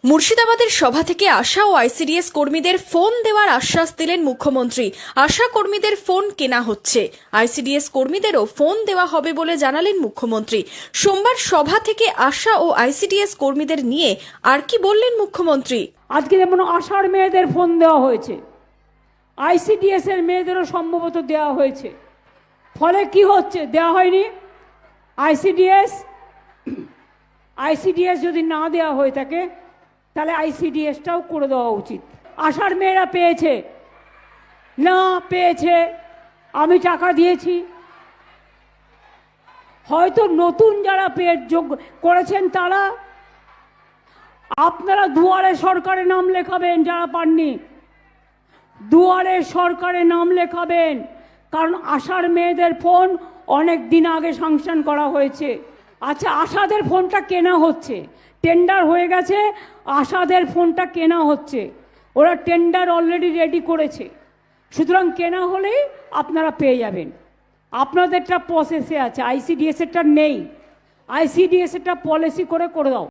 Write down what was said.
মুর্শিদাবাদের সভা থেকে আশা ও আইসিডিএস কর্মীদের ফোন দেওয়ার আশ্বাস দিলেন মুখ্যমন্ত্রী। আশা কর্মীদের ফোন কেনা হচ্ছে, আইসিডিএস কর্মীদেরও ফোন দেওয়া হবে বলে জানালেন মুখ্যমন্ত্রী। সোমবার সভা থেকে আশা ও আইসিডিএস কর্মীদের নিয়ে আর কি বললেন মুখ্যমন্ত্রী? আজকে যেমন আশার মেয়েদের ফোন দেওয়া হয়েছে, আইসিডিএস এর মেয়েদেরও সম্ভবত দেওয়া হয়েছে। ফলে কি হচ্ছে? দেওয়া হয়নি। আইসিডিএস যদি না দেওয়া হয়ে থাকে তাহলে আইসিডিএসটাও করে দেওয়া উচিত। আশার মেয়েরা পেয়েছে, না পেয়েছে, আমি টাকা দিয়েছি। হয়তো নতুন যারা যোগ্য করেছেন তারা, আপনারা দুয়ারে সরকারে নাম লেখাবেন। যারা পাননি দুয়ারে সরকারে নাম লেখাবেন, কারণ আশার মেয়েদের ফোন অনেক দিন আগে স্যাংশন করা হয়েছে। আচ্ছা, আশাদের ফোনটা কেনা হচ্ছে, টেন্ডার হয়ে গেছে, আশাদের ফোনটা কেনা হচ্ছে, ওরা টেন্ডার অলরেডি রেডি করেছে। সুতরাং কেনা হলেই আপনারা পেয়ে যাবেন। আপনাদেরটা প্রসেসে আছে, আইসিডিএস এরটা নেই। আইসিডিএস এরটা পলিসি করে দাও।